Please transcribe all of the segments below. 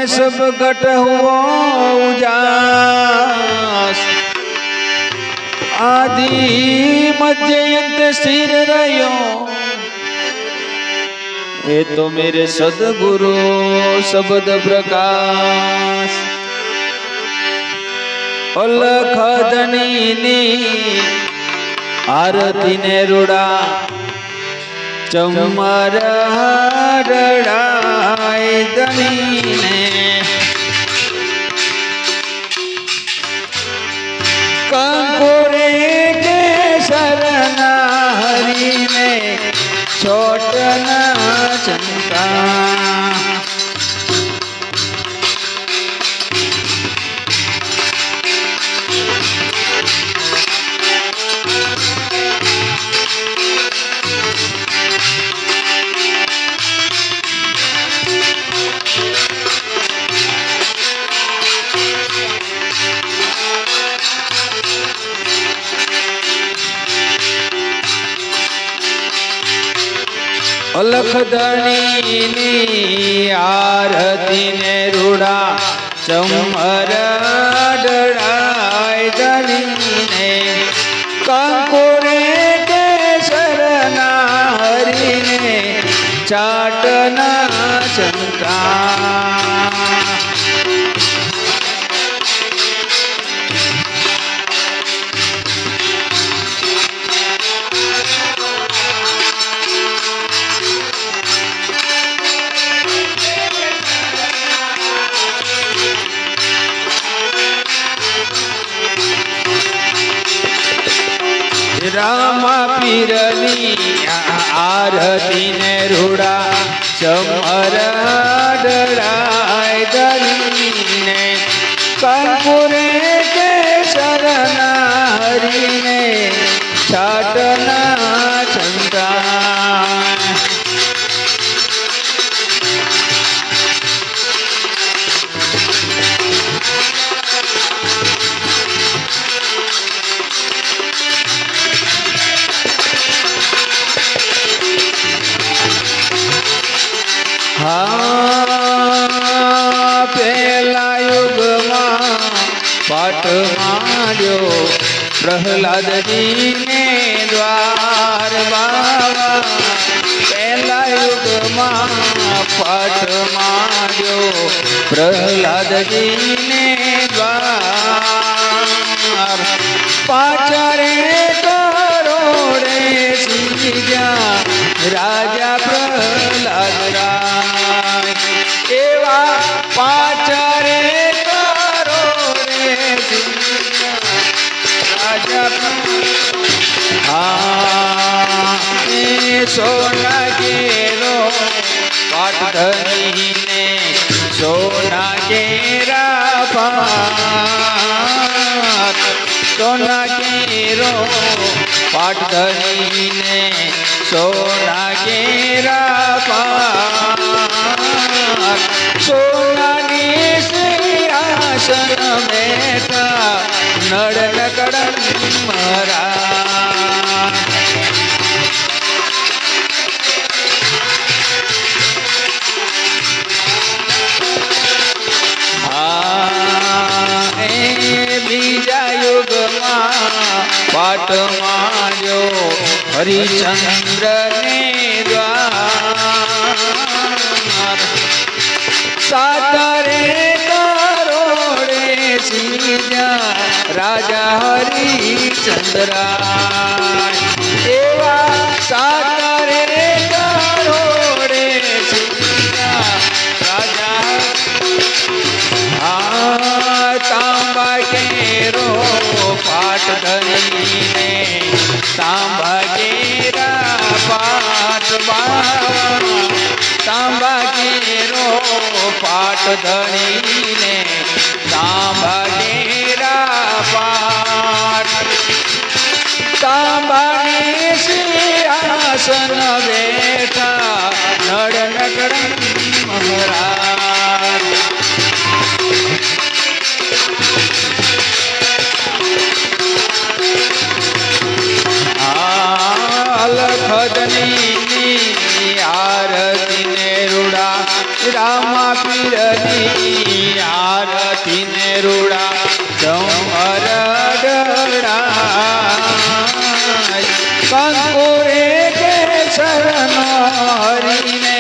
में सब घट हुआ उजास आदि मध्य अंत स्थिर रहो ये तो मेरे सदगुरु शब्द प्रकाश अलख धनी आरती ने रूड़ा चमर रड़ाए धनी ने कंकुरे के शरणा हरि ने छोटना चंका अलख धनी आरती ने रूड़ा चमर डराय धनी ने कंकुरे के शरणा हरि ने चाटना चंका रामा पीरनी आरती ने रूड़ा चमर डराय धनी ने कंकुरे के शरणा हरि ने छाटना चंदा पेला युग पाठ मार्यो प्रहलाद जी ने द्वार बाबा पेला युग पाठ मार्यो प्रहलाद जी ने द्वार पाचारे करोड़े सीजा राजा प्रहलाद राय एवा पाचारे करोड़े सीजा राजा सोना गेरो पाट धनी ने सोना गेरा पाट सोना गेरो पाट धनी ने सोना गेरा पाट सोना सिंहासन बैठा नड़ नकड़ मरा बीजा युग पाठ मार्यो हरिचंद्र ने द्वार सातरे करोड़े सीजा राजा हरिचंद्रा एवा सातरे करोड़े सीजा राजा तांबा केरो पाठ धनी ने तांबा केरा पाठ बाबा तांबा केरो पाठ धनी ने तांबा केरा पाठ तांबा ने सिंहासन बैठा नड़ नकड़ महाराज अलखदनी आरती ने रूड़ा रामा पीरनी આરતી ને રૂડા ચમર ડળાય કંકુરે કેસર નો હરીને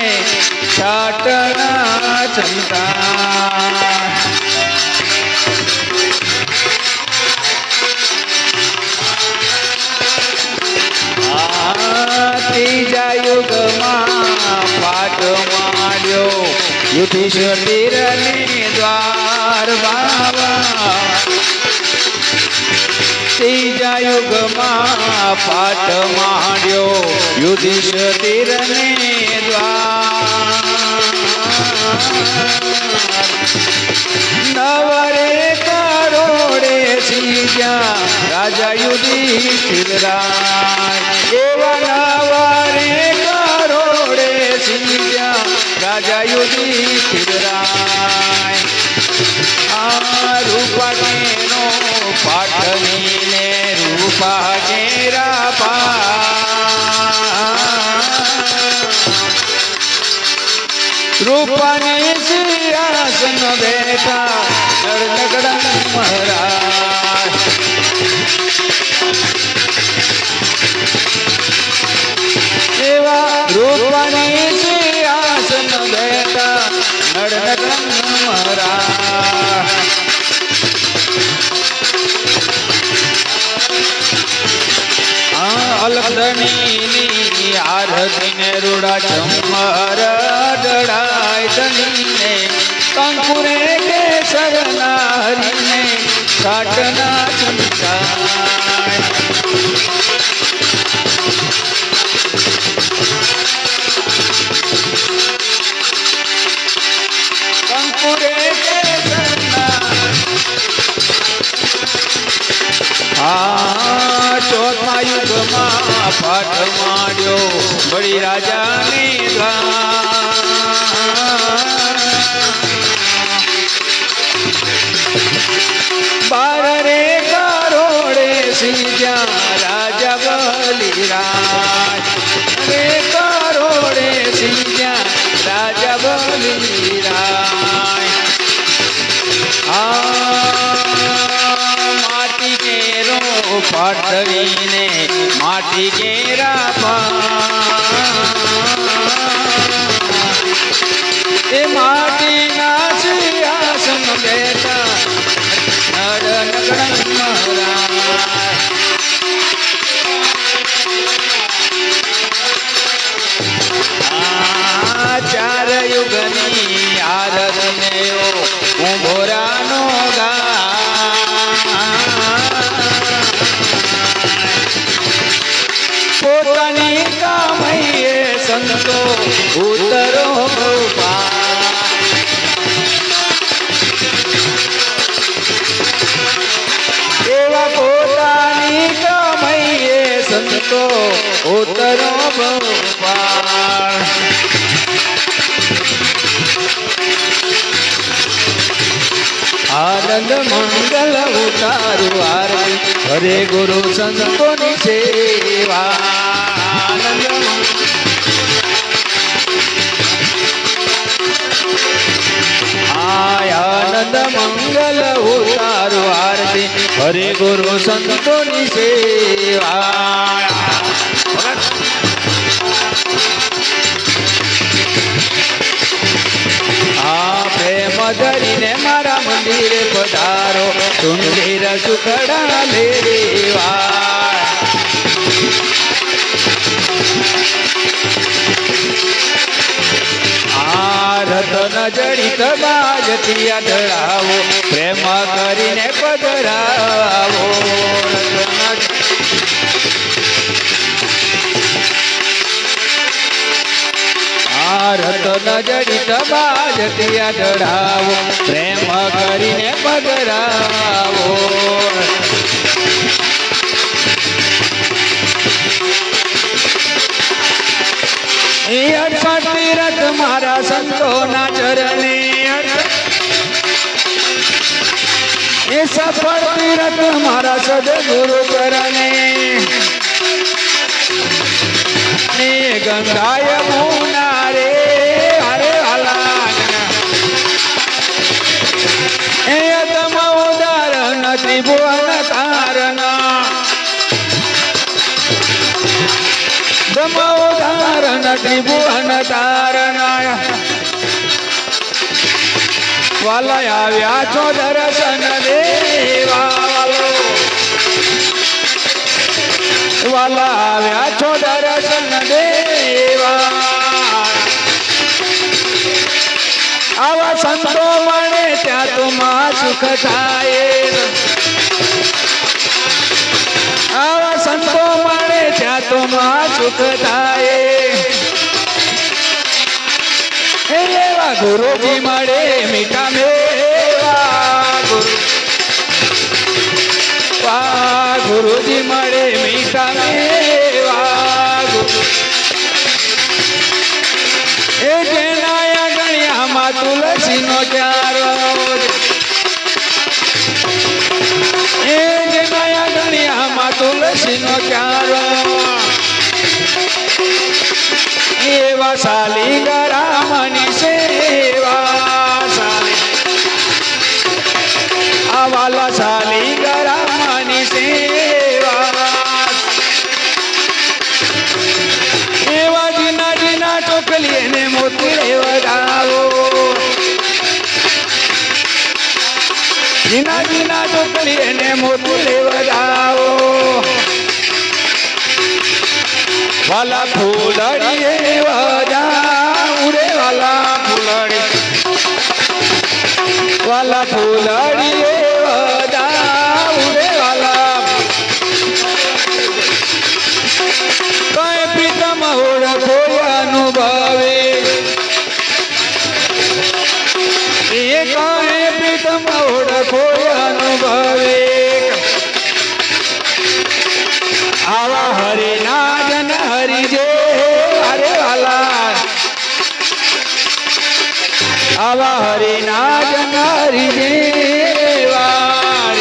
છાટણા ચમકા ત્રીજા યુગમાં પાઠ માંડ્યો યુધિષ્ઠિર ને દ્વાર બાવા ત્રીજા યુગમાં પાઠ માંડ્યો યુધિષ્ઠિર ને દ્વાર નવરે કરોડે સીજા રાજા યુધિષ્ઠિર રાય એવા નવરે કરોડે સીજા રાજા યુધિષ્ઠિર રાય આ રૂપા કેનો પાઠની ને રૂપા કેરા રૂપાને સિંહાસન બેઠા નરનગડા મહારાજ એવા રૂપાને સિંહાસન બેઠા નરનગડા મહારાજ અલગધણીની આરતી ને રૂડા ચમર ડળાય ધણીને કંકુરે કેસર ના હરીને છાટના ચમકાય કંકુરે કેસર ચોથા યુગમાં પાઠ માંડ્યો બળી રાજાને બાર રે કરોડે સીજા રાજા બલિરાજ રે કરોડે સીજા રાજા બલિરાજ માટી કેરો પાઠવીને માટી કેરા એ માટી ના સિંહાસન બેઠા નરનગડા મહારાજ ચાર યુગની આરતી ને ઉંભોરાનો પોતાની કામૈયે સંતો ઉતરો એવા પોતાની કામૈયે સંતો ઉતરો ભોપાલ આનંદ મંગલ ઉતારું આરતી હરે ગુરુ સંતોની સેવા આનંદ મંગલ ઉતારું આરતી હરે ગુરુ સંતોની સેવા પ્રેમ ધરીને મારા મંદિરે પધારો સુંદર સુખડા લેવા રતન જડિત બાજતિયા ધરાવો પ્રેમ કરીને પધરાવો રતન જડિત બાજતિયા ધરાવો પ્રેમ કરીને પધરાવો તીરથ મારા સંતોના ચરણે એ સફળ તીરથ મારા સદગુરુ ચરણે ને ગંગાય મુના રે હરે હલા ત્રિભુવન તારના બ્રહ્મ ઉદાહરણ ત્રિભુવન તારના વાલા આવ્યા છો દર્શન દેવા વાલા આવ્યા છો દર્શન દેવા આવા સંતો મળે ત્યાં તો માં સુખ થાય આવા સંતો મળે ત્યાં તો માં સુખ થાય એવા ગુરુજી મળે મીઠા મેવા ગુરુજી મળે મીઠા મેવા એ જેના ગણ્યામાં તુલસી નો ચારો એ જેના ગણ્યામાં તુલસી નો ચારો એવા સાલી ગરામની સેવા સાલી આવાલા સાલી ગરામની સેવા એવા જીના જીના ચોકલી એને મોતી રેવડાવો જીના જીના ચોકલી એને મોતી રેવડાવો વાલા ફૂલડી વજાઉ રે વાલા ફૂલડી વાલા ફૂલડી વજાઉ રે વાલા કઈ પ્રીતમ ઓળખો અનુભવે એ કઈ પ્રીતમ ઓળખો અનુભવે આવા હરિના જન હરિ જે અરે વાલા આવા હરિના જન હરિ દેવા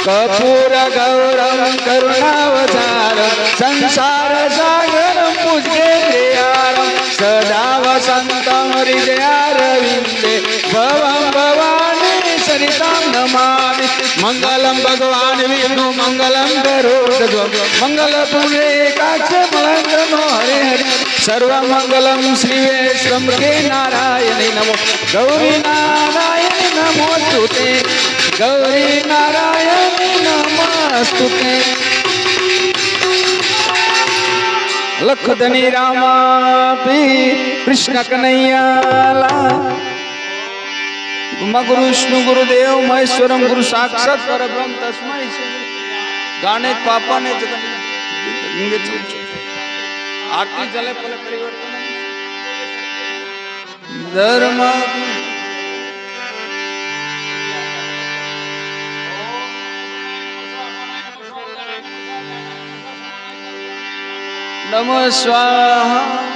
કપૂર ગૌરમ કરુણાવતારમ સંસાર સાગરમ પૂજ્ય દયારમ સદા વસંતમ હૃદયારવિંદે ભવમ ભવાની સરિતામ નમામિ મંગલમ ભગવાન વિષ્ણુ મંગલમ ગરુડધ્વજ મંગલ પુરે કાક્ષ મંગલનો હરે હરે સર્વ મંગલમ શ્રી વૈષ્ણવ કે નારાયણ નમો ગૌરી નારાયણ નમોસ્તુતે ગૌરી નારાયણ નમસ્તુતે લખધની રામા પી કૃષ્ણ કનૈયા ગુરુ વિષ્ણુ ગુરુદેવ મહેશ્વરમ ગુરુ સાક્ષાત પરબ્રહ્મ તસ્મૈ ગાને પાપા ને આરતી જલે પલે પરિવર્તન ધર્મ નમઃ સ્વાહા